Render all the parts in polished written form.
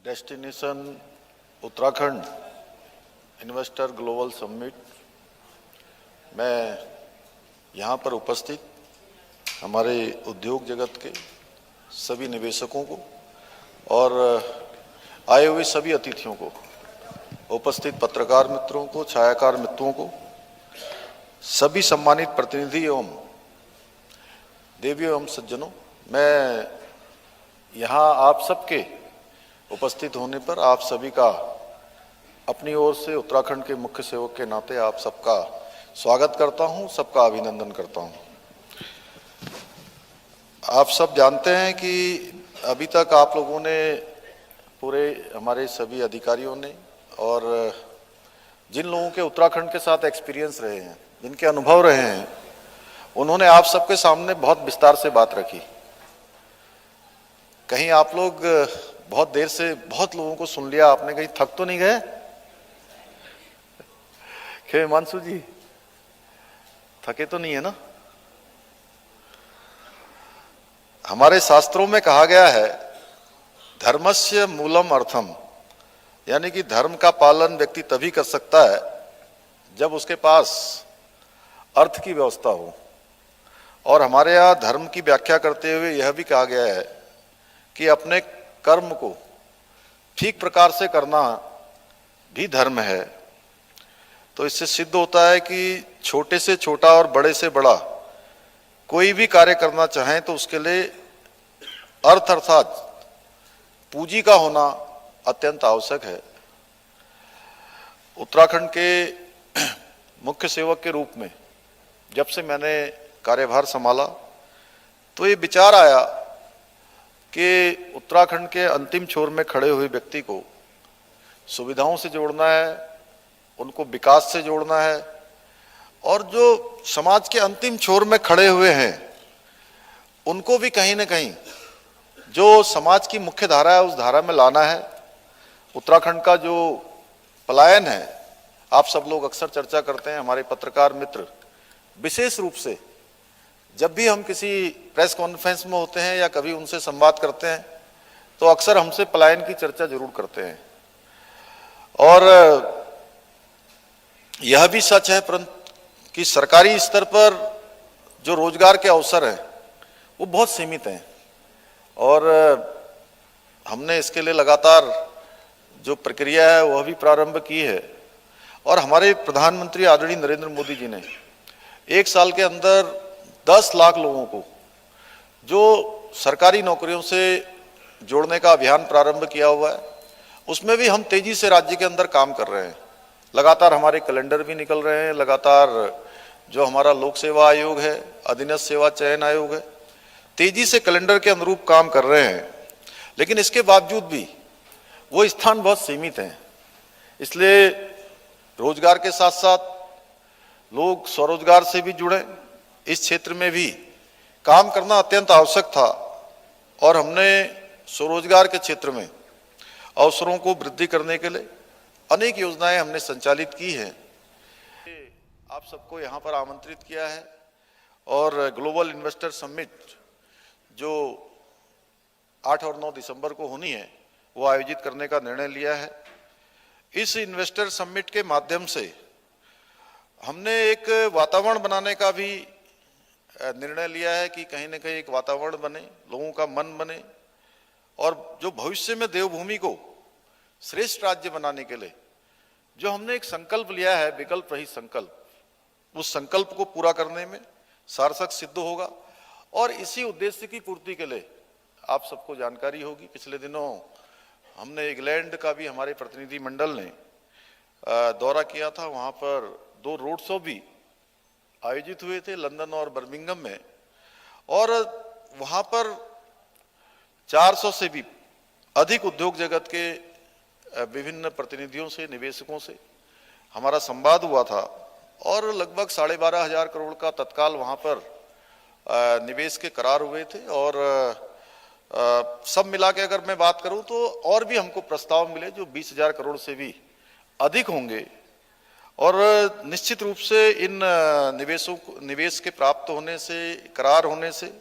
Destination Uttarakhand investor global summit में यहाँ पर उपस्थित हमारे उद्योग जगत के सभी निवेशकों को और आए हुए सभी अतिथियों को, उपस्थित पत्रकार मित्रों को, छायाकार मित्रों को, सभी सम्मानित प्रतिनिधि एवं देवियों एवं सज्जनों, मैं यहाँ आप सबके उपस्थित होने पर आप सभी का अपनी ओर से उत्तराखंड के मुख्य सेवक के नाते आप सबका स्वागत करता हूँ, सबका अभिनंदन करता हूँ। आप सब जानते हैं कि अभी तक आप लोगों ने, पूरे हमारे सभी अधिकारियों ने और जिन लोगों के उत्तराखंड के साथ एक्सपीरियंस रहे हैं, जिनके अनुभव रहे हैं, उन्होंने आप सबके सामने बहुत विस्तार से बात रखी। कहीं आप लोग बहुत देर से बहुत लोगों को सुन लिया आपने, कहीं थक तो नहीं गए? क्या हिमांशु जी, थके तो नहीं है ना? हमारे शास्त्रों में कहा गया है धर्मस्य मूलम अर्थम, यानी कि धर्म का पालन व्यक्ति तभी कर सकता है जब उसके पास अर्थ की व्यवस्था हो। और हमारे यहाँ धर्म की व्याख्या करते हुए यह भी कहा गया है कि अपने कर्म को ठीक प्रकार से करना भी धर्म है। तो इससे सिद्ध होता है कि छोटे से छोटा और बड़े से बड़ा कोई भी कार्य करना चाहें तो उसके लिए अर्थ अर्थात पूंजी का होना अत्यंत आवश्यक है। उत्तराखंड के मुख्य सेवक के रूप में जब से मैंने कार्यभार संभाला तो ये विचार आया कि उत्तराखंड के अंतिम छोर में खड़े हुए व्यक्ति को सुविधाओं से जोड़ना है, उनको विकास से जोड़ना है, और जो समाज के अंतिम छोर में खड़े हुए हैं उनको भी कहीं ना कहीं जो समाज की मुख्य धारा है उस धारा में लाना है। उत्तराखंड का जो पलायन है, आप सब लोग अक्सर चर्चा करते हैं, हमारे पत्रकार मित्र विशेष रूप से जब भी हम किसी प्रेस कॉन्फ्रेंस में होते हैं या कभी उनसे संवाद करते हैं तो अक्सर हमसे पलायन की चर्चा जरूर करते हैं। और यह भी सच है परंतु कि सरकारी स्तर पर जो रोजगार के अवसर हैं वो बहुत सीमित हैं, और हमने इसके लिए लगातार जो प्रक्रिया है वह भी प्रारंभ की है। और हमारे प्रधानमंत्री आदरणीय नरेंद्र मोदी जी ने 1 साल के अंदर 10 लाख लोगों को जो सरकारी नौकरियों से जोड़ने का अभियान प्रारंभ किया हुआ है, उसमें भी हम तेजी से राज्य के अंदर काम कर रहे हैं। लगातार हमारे कैलेंडर भी निकल रहे हैं, लगातार जो हमारा लोक सेवा आयोग है, अधीनस्थ सेवा चयन आयोग है, तेजी से कैलेंडर के अनुरूप काम कर रहे हैं। लेकिन इसके बावजूद भी वो स्थान बहुत सीमित हैं। इसलिए रोजगार के साथ साथ लोग स्वरोजगार से भी जुड़े, इस क्षेत्र में भी काम करना अत्यंत आवश्यक था। और हमने स्वरोजगार के क्षेत्र में अवसरों को वृद्धि करने के लिए अनेक योजनाएं हमने संचालित की हैं। आप सबको यहाँ पर आमंत्रित किया है और ग्लोबल इन्वेस्टर समिट जो 8 और 9 दिसंबर को होनी है वो आयोजित करने का निर्णय लिया है। इस इन्वेस्टर समिट के माध्यम से हमने एक वातावरण बनाने का भी निर्णय लिया है कि कहीं ना कहीं एक वातावरण बने, लोगों का मन बने, और जो भविष्य में देवभूमि को श्रेष्ठ राज्य बनाने के लिए जो हमने एक संकल्प लिया है, विकल्प रहित संकल्प, उस संकल्प को पूरा करने में सार्थक सिद्ध होगा। और इसी उद्देश्य की पूर्ति के लिए आप सबको जानकारी होगी, पिछले दिनों हमने इंग्लैंड का भी हमारे प्रतिनिधि मंडल ने दौरा किया था। वहां पर 2 रोड शो भी आयोजित हुए थे, लंदन और बर्मिंघम में, और वहां पर 400 से भी अधिक उद्योग जगत के विभिन्न प्रतिनिधियों से, निवेशकों से हमारा संवाद हुआ था। और लगभग 12,500 करोड़ का तत्काल वहां पर निवेश के करार हुए थे। और सब मिला के अगर मैं बात करूं तो और भी हमको प्रस्ताव मिले जो 20,000 करोड़ से भी अधिक होंगे। और निश्चित रूप से इन निवेश के प्राप्त होने से, करार होने से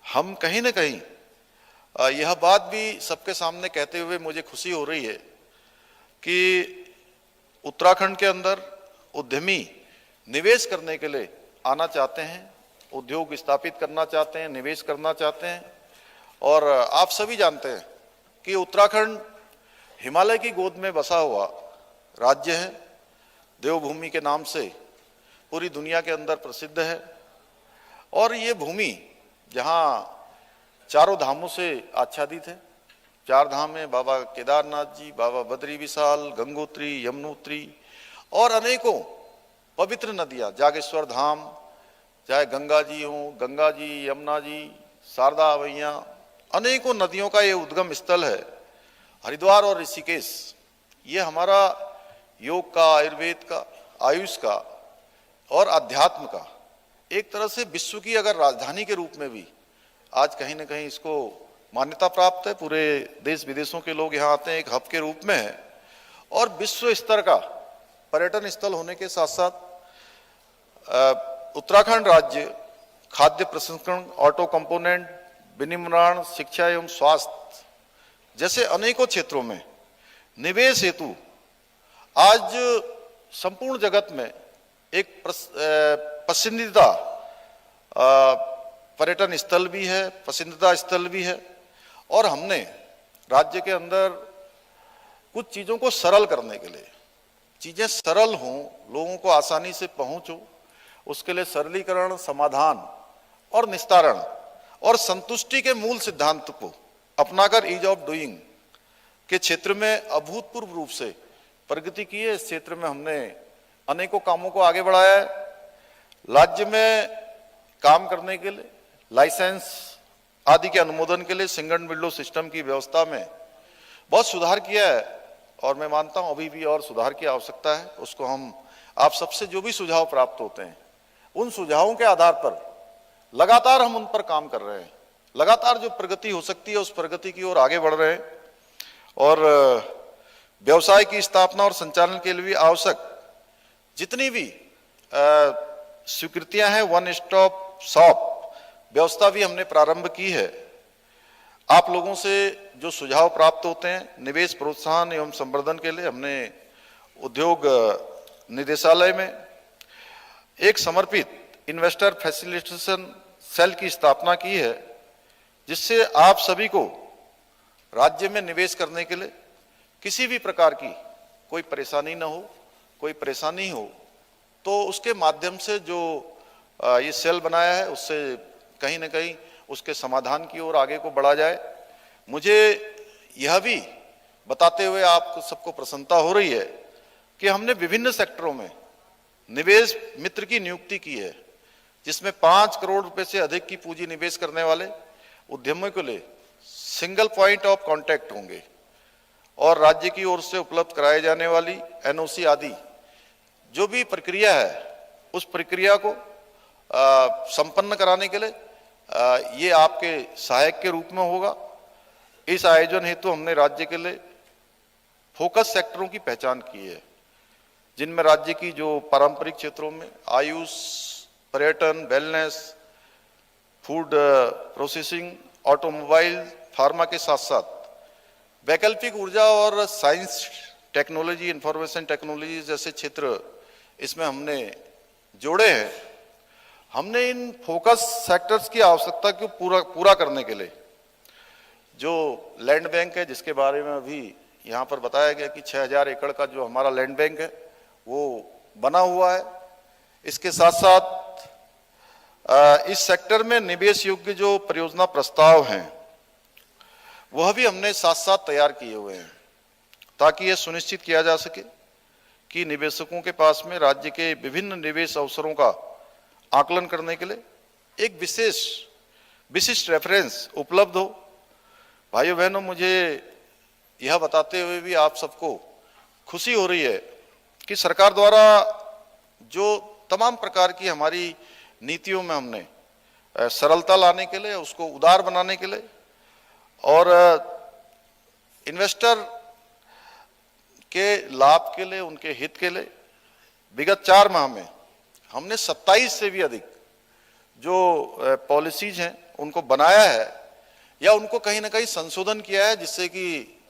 हम कहीं ना कहीं यह बात भी सबके सामने कहते हुए मुझे खुशी हो रही है कि उत्तराखंड के अंदर उद्यमी निवेश करने के लिए आना चाहते हैं, उद्योग स्थापित करना चाहते हैं, निवेश करना चाहते हैं। और आप सभी जानते हैं कि उत्तराखंड हिमालय की गोद में बसा हुआ राज्य है, देवभूमि के नाम से पूरी दुनिया के अंदर प्रसिद्ध है। और ये भूमि जहाँ चारों धामों से आच्छादित है, चार धाम है, बाबा केदारनाथ जी, बाबा बद्री विशाल, गंगोत्री, यमुनोत्री और अनेकों पवित्र नदियाँ, जागेश्वर धाम, चाहे गंगा जी हो, गंगा जी, यमुना जी, शारदा मैया, अनेकों नदियों का ये उद्गम स्थल है। हरिद्वार और ऋषिकेश, ये हमारा योग का, आयुर्वेद का, आयुष का और अध्यात्म का एक तरह से विश्व की अगर राजधानी के रूप में भी आज कहीं ना कहीं इसको मान्यता प्राप्त है। पूरे देश विदेशों के लोग यहाँ आते हैं, एक हब के रूप में है। और विश्व स्तर का पर्यटन स्थल होने के साथ साथ उत्तराखंड राज्य खाद्य प्रसंस्करण, ऑटो कंपोनेंट, विनिर्माण, शिक्षा एवं स्वास्थ्य जैसे अनेकों क्षेत्रों में निवेश हेतु आज संपूर्ण जगत में एक पसंदीदा पर्यटन स्थल भी है, पसंदीदा स्थल भी है। और हमने राज्य के अंदर कुछ चीज़ों को सरल करने के लिए, चीज़ें सरल हों, लोगों को आसानी से पहुँच हो, उसके लिए सरलीकरण, समाधान और निस्तारण और संतुष्टि के मूल सिद्धांत को अपनाकर ईज ऑफ डूइंग के क्षेत्र में अभूतपूर्व रूप से प्रगति की है। इस क्षेत्र में हमने अनेकों कामों को आगे बढ़ाया है। राज्य में काम करने के लिए लाइसेंस आदि के अनुमोदन के लिए सिंगल विंडो सिस्टम की व्यवस्था में बहुत सुधार किया है और मैं मानता हूं अभी भी और सुधार की आवश्यकता है। उसको हम आप सबसे जो भी सुझाव प्राप्त होते हैं, उन सुझावों के आधार पर लगातार हम उन पर काम कर रहे हैं। लगातार जो प्रगति हो सकती है उस प्रगति की ओर आगे बढ़ रहे हैं। और व्यवसाय की स्थापना और संचालन के लिए भी आवश्यक जितनी भी स्वीकृतियां हैं, वन स्टॉप शॉप व्यवस्था भी हमने प्रारंभ की है। आप लोगों से जो सुझाव प्राप्त होते हैं निवेश प्रोत्साहन एवं संवर्धन के लिए, हमने उद्योग निदेशालय में एक समर्पित इन्वेस्टर फैसिलिटेशन सेल की स्थापना की है, जिससे आप सभी को राज्य में निवेश करने के लिए किसी भी प्रकार की कोई परेशानी न हो, कोई परेशानी हो तो उसके माध्यम से जो ये सेल बनाया है उससे कहीं ना कहीं उसके समाधान की ओर आगे को बढ़ा जाए। मुझे यह भी बताते हुए आप सबको प्रसन्नता हो रही है कि हमने विभिन्न सेक्टरों में निवेश मित्र की नियुक्ति की है, जिसमें 5 करोड़ रुपए से अधिक की पूंजी निवेश करने वाले उद्यमियों के लिए सिंगल पॉइंट ऑफ कांटेक्ट होंगे और राज्य की ओर से उपलब्ध कराई जाने वाली एनओसी आदि जो भी प्रक्रिया है उस प्रक्रिया को संपन्न कराने के लिए ये आपके सहायक के रूप में होगा। इस आयोजन हेतु हमने राज्य के लिए फोकस सेक्टरों की पहचान की है, जिनमें राज्य की जो पारंपरिक क्षेत्रों में आयुष, पर्यटन, wellness, food processing, automobile, pharma के साथ साथ वैकल्पिक ऊर्जा और साइंस, टेक्नोलॉजी, इंफॉर्मेशन टेक्नोलॉजी जैसे क्षेत्र इसमें हमने जोड़े हैं। हमने इन फोकस सेक्टर्स की आवश्यकता को पूरा करने के लिए जो लैंड बैंक है, जिसके बारे में अभी यहाँ पर बताया गया कि 6000 एकड़ का जो हमारा लैंड बैंक है वो बना हुआ है। इसके साथ साथ इस सेक्टर में निवेश योग्य जो परियोजना प्रस्ताव हैं वह भी हमने साथ साथ तैयार किए हुए हैं, ताकि यह सुनिश्चित किया जा सके कि निवेशकों के पास में राज्य के विभिन्न निवेश अवसरों का आकलन करने के लिए एक विशिष्ट रेफरेंस उपलब्ध हो। भाइयों बहनों, मुझे यह बताते हुए भी आप सबको खुशी हो रही है कि सरकार द्वारा जो तमाम प्रकार की हमारी नीतियों में हमने सरलता लाने के लिए, उसको उदार बनाने के लिए और इन्वेस्टर के लाभ के लिए, उनके हित के लिए विगत 4 माह में हमने 27 से भी अधिक जो पॉलिसीज हैं उनको बनाया है, या उनको कहीं ना कहीं संशोधन किया है, जिससे कि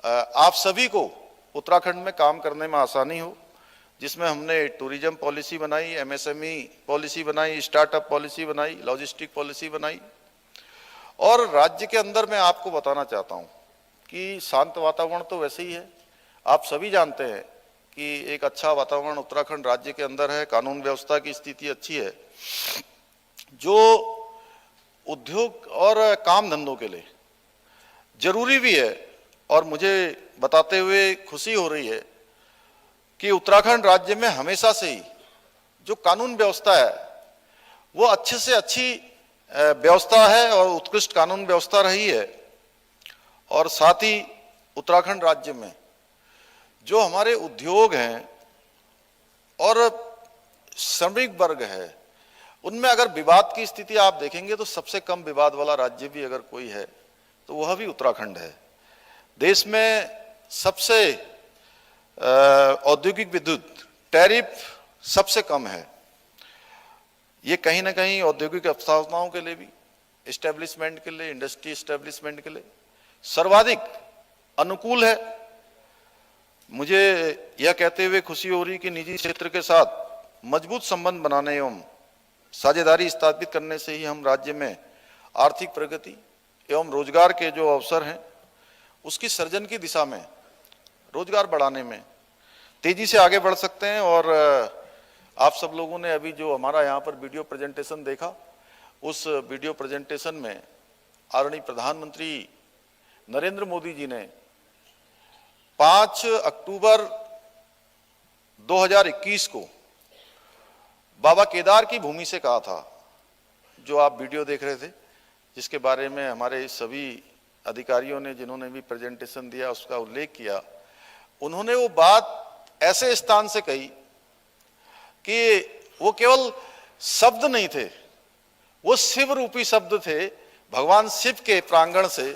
आप सभी को उत्तराखंड में काम करने में आसानी हो, जिसमें हमने टूरिज्म पॉलिसी बनाई, एमएसएमई पॉलिसी बनाई, स्टार्टअप पॉलिसी बनाई, लॉजिस्टिक पॉलिसी बनाई। और राज्य के अंदर मैं आपको बताना चाहता हूं कि शांत वातावरण तो वैसे ही है, आप सभी जानते हैं कि एक अच्छा वातावरण उत्तराखंड राज्य के अंदर है, कानून व्यवस्था की स्थिति अच्छी है, जो उद्योग और काम धंधों के लिए जरूरी भी है। और मुझे बताते हुए खुशी हो रही है कि उत्तराखंड राज्य में हमेशा से ही जो कानून व्यवस्था है वो अच्छे से अच्छी व्यवस्था है और उत्कृष्ट कानून व्यवस्था रही है। और साथ ही उत्तराखंड राज्य में जो हमारे उद्योग हैं और श्रमिक वर्ग है, उनमें अगर विवाद की स्थिति आप देखेंगे तो सबसे कम विवाद वाला राज्य भी अगर कोई है तो वह भी उत्तराखंड है। देश में सबसे औद्योगिक विद्युत टैरिफ सबसे कम है। ये कहीं ना कहीं औद्योगिक स्थापनाओं के लिए भी, एस्टेब्लिशमेंट के लिए, इंडस्ट्री एस्टेब्लिशमेंट के लिए सर्वाधिक अनुकूल है। मुझे यह कहते हुए खुशी हो रही कि निजी क्षेत्र के साथ मजबूत संबंध बनाने एवं साझेदारी स्थापित करने से ही हम राज्य में आर्थिक प्रगति एवं रोजगार के जो अवसर हैं उसकी सृजन की दिशा में, रोजगार बढ़ाने में तेजी से आगे बढ़ सकते हैं। और आप सब लोगों ने अभी जो हमारा यहाँ पर वीडियो प्रेजेंटेशन देखा, उस वीडियो प्रेजेंटेशन में आदरणीय प्रधानमंत्री नरेंद्र मोदी जी ने 5 अक्टूबर 2021 को बाबा केदार की भूमि से कहा था, जो आप वीडियो देख रहे थे, जिसके बारे में हमारे सभी अधिकारियों ने, जिन्होंने भी प्रेजेंटेशन दिया, उसका उल्लेख किया। उन्होंने वो बात ऐसे स्थान से कही कि वो केवल शब्द नहीं थे, वो शिव रूपी शब्द थे भगवान शिव के प्रांगण से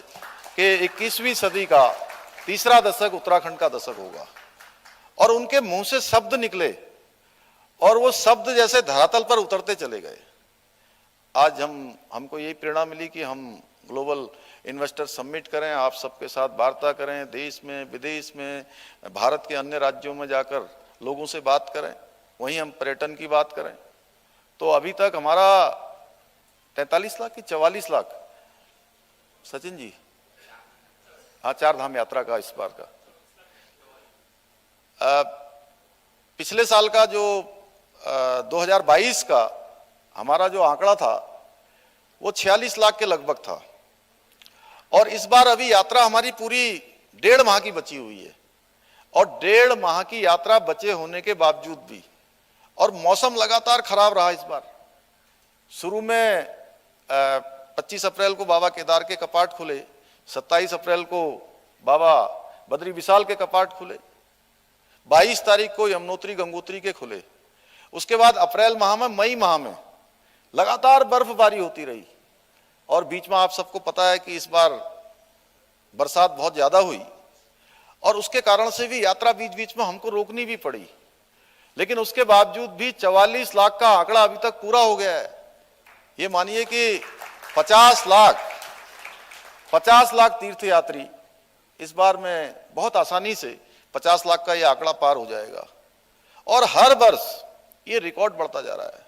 कि 21वीं सदी का तीसरा दशक उत्तराखंड का दशक होगा। और उनके मुंह से शब्द निकले और वो शब्द जैसे धरातल पर उतरते चले गए। आज हमको यही प्रेरणा मिली कि हम ग्लोबल इन्वेस्टर समिट करें, आप सबके साथ वार्ता करें, देश में, विदेश में, भारत के अन्य राज्यों में जाकर लोगों से बात करें, वहीं हम पर्यटन की बात करें। तो अभी तक हमारा 43 लाख कि 44 लाख, सचिन जी, हाँ, 4 धाम यात्रा का इस बार का, पिछले साल का जो 2022 का हमारा जो आंकड़ा था वो 46 लाख के लगभग था। और इस बार अभी यात्रा हमारी पूरी 1.5 माह की बची हुई है। और 1.5 माह की यात्रा बचे होने के बावजूद भी, और मौसम लगातार खराब रहा इस बार। शुरू में 25 अप्रैल को बाबा केदार के कपाट खुले, 27 अप्रैल को बाबा बद्री विशाल के कपाट खुले, 22 तारीख को यमुनोत्री गंगोत्री के खुले। उसके बाद अप्रैल माह में, मई माह में लगातार बर्फबारी होती रही। और बीच में आप सबको पता है कि इस बार बरसात बहुत ज्यादा हुई और उसके कारण से भी यात्रा बीच बीच में हमको रोकनी भी पड़ी। लेकिन उसके बावजूद भी 44 लाख का आंकड़ा अभी तक पूरा हो गया है। ये मानिए कि 50 लाख तीर्थयात्री इस बार में बहुत आसानी से 50 लाख का ये आंकड़ा पार हो जाएगा। और हर वर्ष ये रिकॉर्ड बढ़ता जा रहा है।